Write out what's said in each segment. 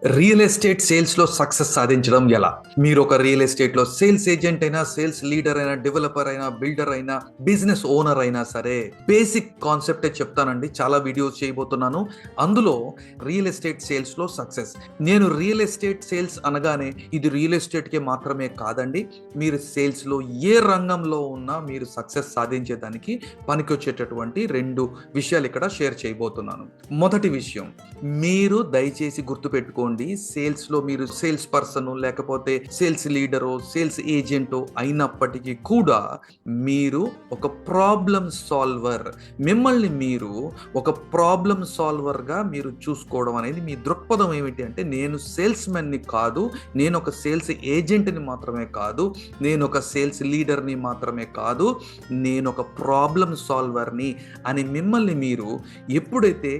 Real estate sales లో success సాధించడం ఎలా? మీరు ఒక రియల్ ఎస్టేట్ లో సేల్స్ ఏజెంట్ అయినా, సేల్స్ లీడర్ అయినా, డెవలపర్ అయినా, బిల్డర్ అయినా, బిజినెస్ ఓనర్ అయినా సరే, బేసిక్ కాన్సెప్టే చెప్తానండి. చాలా వీడియోస్ చేయబోతున్నాను. అందులో రియల్ ఎస్టేట్ సేల్స్ లో సక్సెస్. నేను రియల్ ఎస్టేట్ సేల్స్ అనగానే ఇది రియల్ ఎస్టేట్ కి మాత్రమే కాదండి. మీరు సేల్స్ లో ఏ రంగంలో ఉన్నా మీరు సక్సెస్ సాధించేదానికి పనికొచ్చేటటువంటి 2 విషయాలు ఇక్కడ షేర్ చేయబోతున్నాను. మొదటి విషయం, మీరు దయచేసి గుర్తుపెట్టుకోండి, సేల్స్ లో మీరు సేల్స్ పర్సన్ లేకపోతే సేల్స్ లీడరో సేల్స్ ఏజెంటో అయినప్పటికీ కూడా మీరు ఒక ప్రాబ్లం సాల్వర్. మిమ్మల్ని మీరు ఒక ప్రాబ్లం సాల్వర్ గా మీరు చూసుకోవడం అనేది మీ దృక్పథం ఏమిటి అంటే, నేను సేల్స్ మెన్ ని కాదు, నేను ఒక సేల్స్ ఏజెంట్ ని మాత్రమే కాదు, నేను ఒక సేల్స్ లీడర్ ని మాత్రమే కాదు, నేను ఒక ప్రాబ్లం సాల్వర్ ని అని మిమ్మల్ని మీరు ఎప్పుడైతే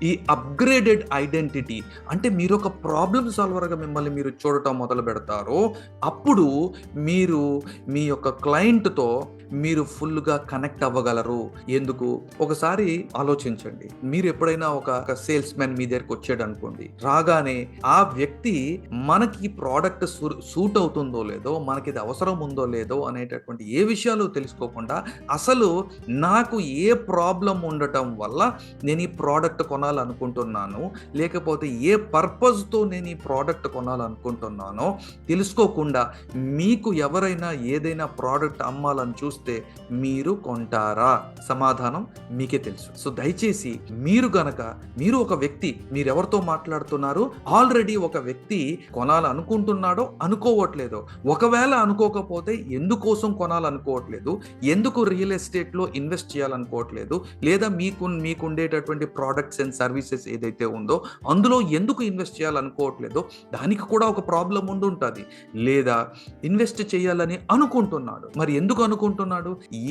ఈ అప్గ్రేడెడ్ ఐడెంటిటీ అంటే మీరు ఒక ప్రాబ్లం సాల్వర్గా మిమ్మల్ని మీరు చూడటం మొదలు పెడతారో అప్పుడు మీరు మీ యొక్క క్లయింట్తో మీరు ఫుల్గా కనెక్ట్ అవ్వగలరు. ఎందుకు? ఒకసారి ఆలోచించండి. మీరు ఎప్పుడైనా ఒక సేల్స్ మ్యాన్ మీ దగ్గరికి వచ్చాడు అనుకోండి, రాగానే ఆ వ్యక్తి మనకి ప్రోడక్ట్ సూట్ అవుతుందో లేదో, మనకి ఇది అవసరం ఉందో లేదో అనేటటువంటి ఏ విషయాలు తెలుసుకోకుండా అసలు నాకు ఏ ప్రాబ్లం ఉండటం వల్ల నేను ఈ ప్రోడక్ట్ కొనాలనుకుంటున్నాను, లేకపోతే ఏ పర్పస్తో నేను ఈ ప్రోడక్ట్ కొనాలనుకుంటున్నానో తెలుసుకోకుండా మీకు ఎవరైనా ఏదైనా ప్రోడక్ట్ అమ్మాలని చూస్తే మీరు కొంటారా? సమాధానం మీకే తెలుసు. సో దయచేసి మీరు ఒక వ్యక్తి, మీరు ఎవరితో మాట్లాడుతున్నారు, ఆల్రెడీ ఒక వ్యక్తి కొనాలనుకుంటున్నాడో అనుకోవట్లేదో, ఒకవేళ అనుకోకపోతే ఎందుకోసం కొనాలనుకోవట్లేదు, ఎందుకు రియల్ ఎస్టేట్ లో ఇన్వెస్ట్ చేయాలనుకోవట్లేదు, లేదా మీకుండేటటువంటి ప్రోడక్ట్స్ అండ్ సర్వీసెస్ ఏదైతే ఉందో అందులో ఎందుకు ఇన్వెస్ట్ చేయాలనుకోవట్లేదో దానికి కూడా ఒక ప్రాబ్లం ఉంటుంది. లేదా ఇన్వెస్ట్ చేయాలని అనుకుంటున్నాడు, మరి ఎందుకు అనుకుంటున్నాడు?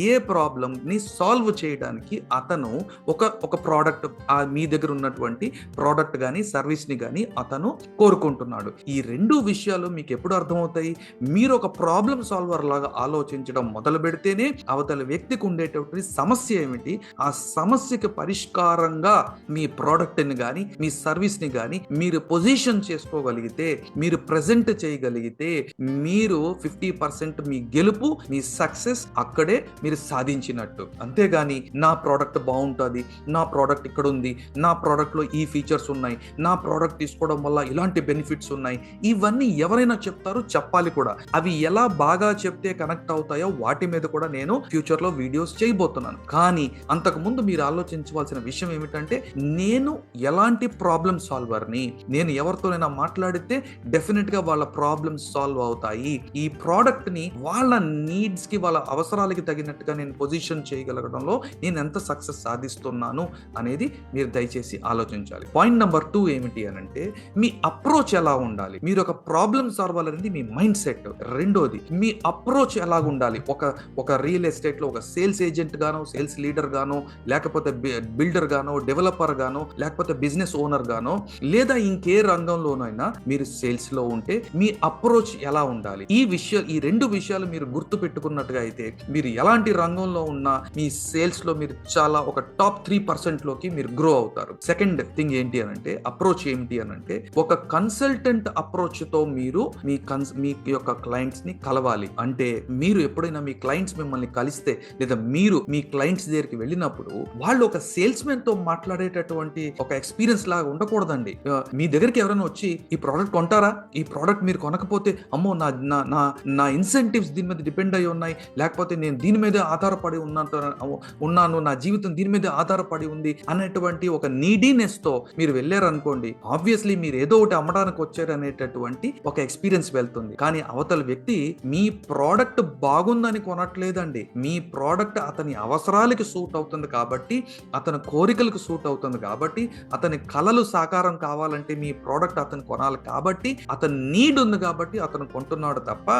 ఏ ప్రాబ్లం ని సాల్వ్ చేయడానికి అతను ఒక ప్రోడక్ట్, మీ దగ్గర ఉన్నటువంటి ప్రోడక్ట్ కానీ సర్వీస్ ని కానీ అతను కోరుకుంటున్నాడు. ఈ 2 విషయాలు మీకు ఎప్పుడు అర్థమవుతాయి? మీరు ఒక ప్రాబ్లం సాల్వర్ లాగా ఆలోచించడం మొదలు పెడితేనే అవతల వ్యక్తికి ఉండేటటువంటి సమస్య ఏమిటి, ఆ సమస్యకి పరిష్కారంగా మీ ప్రోడక్ట్ ని కానీ మీ సర్వీస్ ని కానీ మీరు పొజిషన్ చేసుకోగలిగితే, మీరు ప్రెజెంట్ చేయగలిగితే, మీరు 50% మీ గెలుపు, మీ సక్సెస్ అక్కడే మీరు సాధించినట్టు. అంతేగాని నా ప్రోడక్ట్ బాగుంటుంది, నా ప్రోడక్ట్ ఇక్కడ ఉంది, నా ప్రోడక్ట్ లో ఈ ఫీచర్స్ ఉన్నాయి, నా ప్రోడక్ట్ తీసుకోవడం వల్ల ఇలాంటి బెనిఫిట్స్ ఉన్నాయి, ఇవన్నీ ఎవరైనా చెప్తారు, చెప్పాలి కూడా. అవి ఎలా బాగా చెప్తే కనెక్ట్ అవుతాయో వాటి మీద కూడా నేను ఫ్యూచర్ లో వీడియోస్ చేయబోతున్నాను. కానీ అంతకుముందు మీరు ఆలోచించవలసిన విషయం ఏమిటంటే, నేను ఎలాంటి ప్రాబ్లం సాల్వర్ ని, నేను ఎవరితోనైనా మాట్లాడితే డెఫినెట్ గా వాళ్ళ ప్రాబ్లమ్స్ సాల్వ్ అవుతాయి, ఈ ప్రోడక్ట్ ని వాళ్ళ నీడ్స్ కి, వాళ్ళ అవసరాలకి తగినట్టుగా నేను పొజిషన్ చేయగలగడంలో నేను ఎంత సక్సెస్ సాధిస్తున్నాను అనేది మీరు దయచేసి ఆలోచించాలి. పాయింట్ నెంబర్ 2 ఏమిటి అని అంటే, మీ అప్రోచ్ ఎలా ఉండాలి. మీరు ఒక ప్రాబ్లం సాల్వర్ అనేది మీ మైండ్ సెట్. రెండోది, మీ అప్రోచ్ ఎలా ఉండాలి. ఒక రియల్ ఎస్టేట్ లో ఒక సేల్స్ ఏజెంట్ గానో, సేల్స్ లీడర్ గానో, లేకపోతే బిల్డర్ గానో, డెవలపర్ గానో, లేకపోతే బిజినెస్ ఓనర్ గానో, లేదా ఇంకే రంగంలోనైనా మీరు సేల్స్ లో ఉంటే మీ అప్రోచ్ ఎలా ఉండాలి. ఈ 2 విషయాలు మీరు గుర్తు పెట్టుకున్నట్టుగా అయితే మీరు ఎలాంటి రంగంలో ఉన్నా మీ సేల్స్ లో మీరు చాలా ఒక టాప్ 3% లోకి మీరు గ్రో అవుతారు. సెకండ్ థింగ్ ఏంటి అని అంటే, అప్రోచ్ ఏంటి అని అంటే, ఒక కన్సల్టెంట్ అప్రోచ్ తో మీరు మీ యొక్క క్లయింట్స్ ని కలవాలి. అంటే మీరు ఎప్పుడైనా మీ క్లయింట్స్ మిమ్మల్ని కలిస్తే, లేదా మీరు మీ క్లయింట్స్ దగ్గరికి వెళ్ళినప్పుడు వాళ్ళు ఒక సేల్స్ మెన్ తో మాట్లాడేటటువంటి ఒక ఎక్స్పీరియన్స్ లాగా ఉండకూడదండి. మీ దగ్గరికి ఎవరైనా వచ్చి ఈ ప్రోడక్ట్ కొంటారా, ఈ ప్రోడక్ట్ మీరు కొనకపోతే అమ్మో నా ఇన్సెంటివ్స్ దీని మీద డిపెండ్ అయి ఉన్నాయి, లేకపోతే నేను దీని మీద ఆధారపడి ఉన్నాను, నా జీవితం దీని మీద ఆధారపడి ఉంది అనేటువంటి ఒక నీడీనెస్ తో మీరు వెళ్ళారనుకోండి, ఆబ్వియస్లీ మీరు ఏదో ఒకటి అమ్మడానికి వచ్చారు అనేటటువంటి ఒక ఎక్స్పీరియన్స్ వెళ్తుంది. కానీ అవతల వ్యక్తి మీ ప్రోడక్ట్ బాగుందని కొనట్లేదండి, మీ ప్రోడక్ట్ అతని అవసరాలకి సూట్ అవుతుంది కాబట్టి, అతని కోరికలకు సూట్ అవుతుంది కాబట్టి, అతని కలలు సాకారం కావాలంటే మీ ప్రోడక్ట్ అతను కొనాలి కాబట్టి, అతని నీడ్ ఉంది కాబట్టి అతను కొంటున్నాడు తప్ప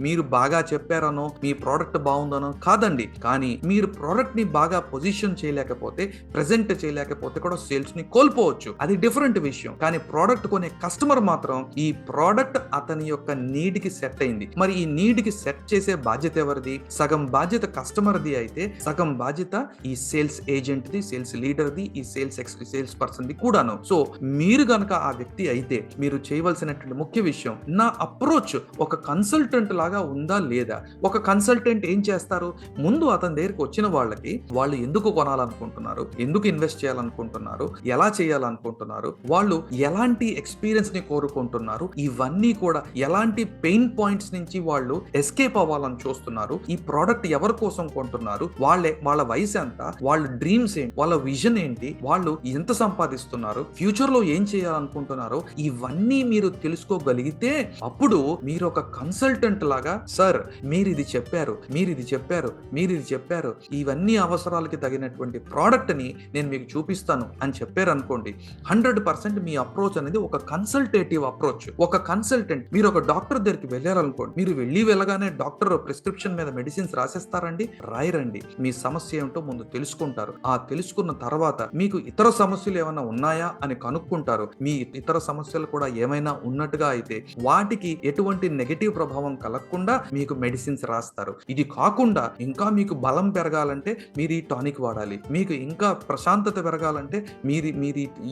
మీరు బాగా చెప్పారనో, మీ ప్రోడక్ట్ బాగుందనో కాదండి. కానీ మీరు ప్రోడక్ట్ ని బాగా పొజిషన్ చేయలేకపోతే, ప్రెజెంట్ చేయలేకపోతే కూడా సేల్స్ ని కోల్పోవచ్చు, అది డిఫరెంట్ విషయం. కానీ ప్రోడక్ట్ కొనే కస్టమర్ మాత్రం ఈ ప్రోడక్ట్ అతని యొక్క నీడ్ కి సెట్ అయింది. మరి ఈ నీడ్ కి సెట్ చేసే బాధ్యత ఎవరిది? సగం బాధ్యత కస్టమర్ది అయితే సగం బాధ్యత ఈ sales agent the, sales leader the, ఈ సేల్స్ పర్సన్ ది కూడాను. సో మీరు గనక ఆ వ్యక్తి అయితే మీరు చేయవలసినటువంటి ముఖ్య విషయం, నా అప్రోచ్ ఒక కన్సల్టెంట్ లాగా ఉందా లేదా. ఒక కన్సల్టెంట్ ఏం చేస్తారు, ముందు అతని దగ్గరికి వచ్చిన వాళ్ళకి వాళ్ళు ఎందుకు కొనాలనుకుంటున్నారు, ఎందుకు ఇన్వెస్ట్ చేయాలనుకుంటున్నారు, ఎలా చేయాలనుకుంటున్నారు, వాళ్ళు ఎలాంటి ఎక్స్పీరియన్స్ ని కోరుకుంటున్నారు, ఇవన్నీ కూడా ఎలాంటి పెయిన్ పాయింట్స్ నుంచి వాళ్ళు ఎస్కేప్ అవ్వాలని చూస్తున్నారు, ఈ ప్రోడక్ట్ ఎవరి కోసం కొంటున్నారు, వాళ్ళ వయసు ఎంత, వాళ్ళ డ్రీమ్స్ ఏంటి, వాళ్ళ విజన్ ఏంటి, వాళ్ళు ఎంత సంపాదిస్తున్నారు, ఫ్యూచర్ లో ఏం చేయాలనుకుంటున్నారు, ఇవన్నీ మీరు తెలుసుకోగలిగితే అప్పుడు మీరు ఒక కన్సల్టెంట్ లాగా, సార్ మీరు ఇది చెప్పారు, మీరు ఇది చెప్పారు, మీరు ఇది చెప్పారు, ఇవన్నీ అవసరాలకి తగినటువంటి ప్రోడక్ట్ ని నేను మీకు చూపిస్తాను అని చెప్పారు అనుకోండి, 100% మీ అప్రోచ్ అనేది ఒక కన్సల్టేటివ్ అప్రోచ్. ఒక కన్సల్టెంట్, మీరు ఒక డాక్టర్ దగ్గరికి వెళ్ళారనుకోండి, మీరు వెళ్ళగానే డాక్టర్ ప్రిస్క్రిప్షన్ మీద మెడిసిన్స్ రాసేస్తారండి, రాయరండి. మీ సమస్య ఏమిటో ముందు తెలుసుకుంటారు. ఆ తెలుసుకున్న తర్వాత మీకు ఇతర సమస్యలు ఏమైనా ఉన్నాయా అని కనుక్కుంటారు. మీ ఇతర సమస్యలు కూడా ఏమైనా ఉన్నట్టుగా అయితే వాటికి ఎటువంటి నెగటివ్ ప్రభావం కలగకుండా మీకు మెడిసిన్స్ రాస్తారు. ఇది కాకుండా ఇంకా మీకు బలం పెరగాలంటే మీరు ఈ టానిక్ వాడాలి, మీకు ఇంకా ప్రశాంతత పెరగాలంటే మీరు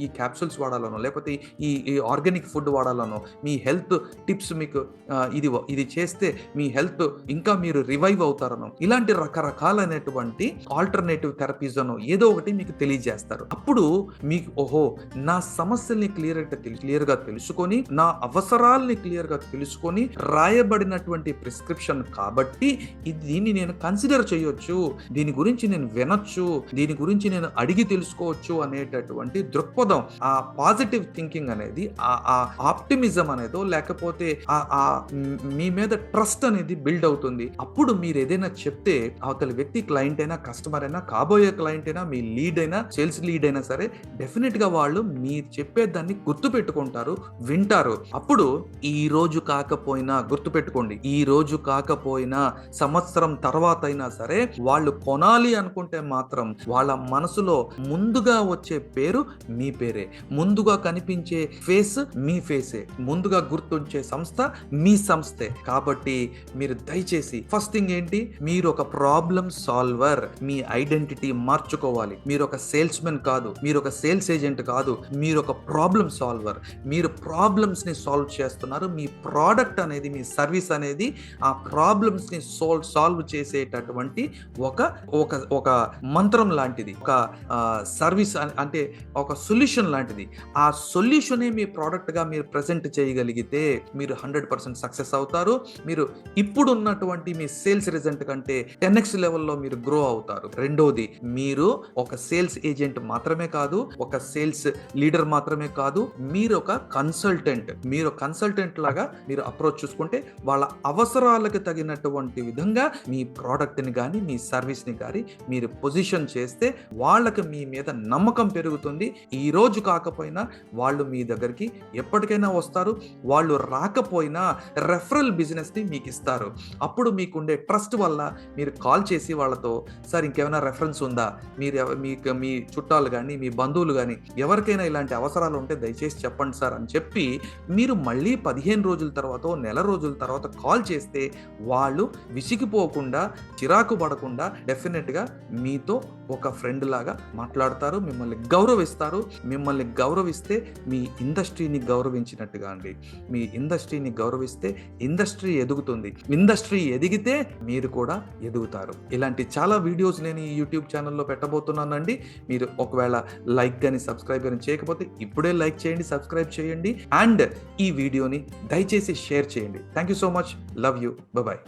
ఈ క్యాప్సూల్స్ వాడాలనో, లేకపోతే ఈ ఆర్గానిక్ ఫుడ్ వాడాలనో, మీ హెల్త్ టిప్స్ మీకు ఇది చేస్తే మీ హెల్త్ ఇంకా మీరు రివైవ్ అవుతారనో, ఇలాంటి రకరకాలైనటువంటి ఆల్టర్నేటివ్ థెరపీస్ అనో ఏదో ఒకటి మీకు తెలియజేస్తారు. అప్పుడు మీకు ఓహో, నా సమస్యల్ని క్లియర్ గా తెలుసుకొని, నా అవసరాలని క్లియర్ గా తెలుసుకొని రాయబడినటువంటి ప్రిస్క్రిప్షన్ కాబట్టి దీన్ని నేను కన్సిడర్ చేయొచ్చు, దీని గురించి నేను వినొచ్చు, దీని గురించి నేను అడిగి తెలుసుకోవచ్చు అనేటటువంటి దృక్పథం, ఆ పాజిటివ్ థింకింగ్ అనేది, ఆ ఆప్టిమిజం అనేదో, లేకపోతే మీ మీద ట్రస్ట్ అనేది బిల్డ్ అవుతుంది. అప్పుడు మీరు ఏదైనా చెప్తే అవతల వ్యక్తి క్లయింట్ అయినా, కస్టమర్ అయినా, కాబోయే క్లయింట్ అయినా, మీ లీడ్ అయినా, సేల్స్ లీడ్ అయినా సరే, డెఫినెట్ గా వాళ్ళు మీరు చెప్పేదాన్ని గుర్తు పెట్టుకుంటారు, వింటారు. అప్పుడు ఈ రోజు కాకపోయినా, గుర్తు పెట్టుకోండి, ఈ రోజు కాకపోయినా సంవత్సరం తర్వాత అయినా సరే వాళ్ళు కొనాలి అనుకుంటే మాత్రం వాళ్ళ మనసులో ముందుగా వచ్చే పేరు మీ పేరే, ముందుగా కనిపించే ఫేస్ మీ ఫేసే, ముందుగా గుర్తుంచే సంస్థ మీ సంస్థే. కాబట్టి మీరు దయచేసి ఫస్ట్ థింగ్ ఏంటి, మీరు ఒక ప్రాబ్లం సాల్వర్. మీ ఐడెంటిటీ మార్చుకోవాలి. మీరు ఒక సేల్స్ మెన్ కాదు, మీరు ఒక సేల్స్ ఏజెంట్ కాదు, మీరు ఒక ప్రాబ్లం సాల్వర్. మీరు ప్రాబ్లమ్స్ ని సాల్వ్ చేస్తున్నారు. మీ ప్రోడక్ట్ అనేది, మీ సర్వీస్ అనేది ఆ ప్రాబ్లమ్స్ ని సాల్వ్ చేసేటటువంటి ఒక మంత్రం లాంటిది, ఒక సర్వీస్ అంటే ఒక సొల్యూషన్ లాంటిది. ఆ సొల్యూషనే మీ ప్రోడక్ట్ గా మీరు ప్రెజెంట్ చేయగలిగితే మీరు 100% సక్సెస్ అవుతారు. మీరు ఇప్పుడు ఉన్నటువంటి మీ సేల్స్ రిజల్ట్ కంటే 10x లెవెల్లో మీరు గ్రో అవుతారు. రెండోది, మీరు ఒక సేల్స్ ఏజెంట్ మాత్రమే కాదు, ఒక సేల్స్ లీడర్ మాత్రమే కాదు, మీరు ఒక కన్సల్టెంట్. మీరు కన్సల్టెంట్ లాగా మీరు అప్రోచ్ చూసుకుంటే వాళ్ళ అవసరాలకు తగినటువంటి విధంగా మీ ప్రోడక్ట్ ని కానీ, మీ సర్వీస్ ని కానీ మీరు పొజిషన్ చేస్తే వాళ్ళకి మీ మీద నమ్మకం పెరుగుతుంది. ఈ రోజు కాకపోయినా వాళ్ళు మీ దగ్గరికి ఎప్పటికైనా వస్తారు. వాళ్ళు రాకపోయినా రెఫరల్ బిజినెస్ ని మీకు ఇస్తారు. అప్పుడు మీకుండే ట్రస్ట్ వల్ల మీరు కాల్ చేసి వాళ్ళతో, సార్ ఇంకేమైనా రెఫరెన్స్ ఉందా, మీ చుట్టాలు కానీ, మీ బంధువులు కానీ ఎవరికైనా ఇలాంటి అవసరాలు ఉంటే దయచేసి చెప్పండి సార్ అని చెప్పి మీరు మళ్ళీ 15 రోజుల తర్వాత, నెల రోజుల తర్వాత కాల్ చేస్తే వాళ్ళు విసిగిపోకుండా, చిరాకు పడకుండా డెఫినెట్ గా మీతో ఒక ఫ్రెండ్ లాగా మాట్లాడతారు, మిమ్మల్ని గౌరవిస్తారు. మిమ్మల్ని గౌరవిస్తే మీ ఇండస్ట్రీని గౌరవించినట్టుగా అండి. మీ ఇండస్ట్రీని గౌరవిస్తే ఇండస్ట్రీ ఎదుగుతుంది. ఇండస్ట్రీ ఎదిగితే మీరు కూడా ఎదుగుతారు. ఇలాంటి చాలా వీడియోస్ నేను ఈ యూట్యూబ్ ఛానల్లో పెట్టబోతున్నానండి. మీరు ఒకవేళ లైక్ కానీ, సబ్స్క్రైబ్ కానీ చేయకపోతే ఇప్పుడే లైక్ చేయండి, సబ్స్క్రైబ్ చేయండి, అండ్ ఈ వీడియోని దయచేసి షేర్ చేయండి. Thank you so much. Love you. Bye.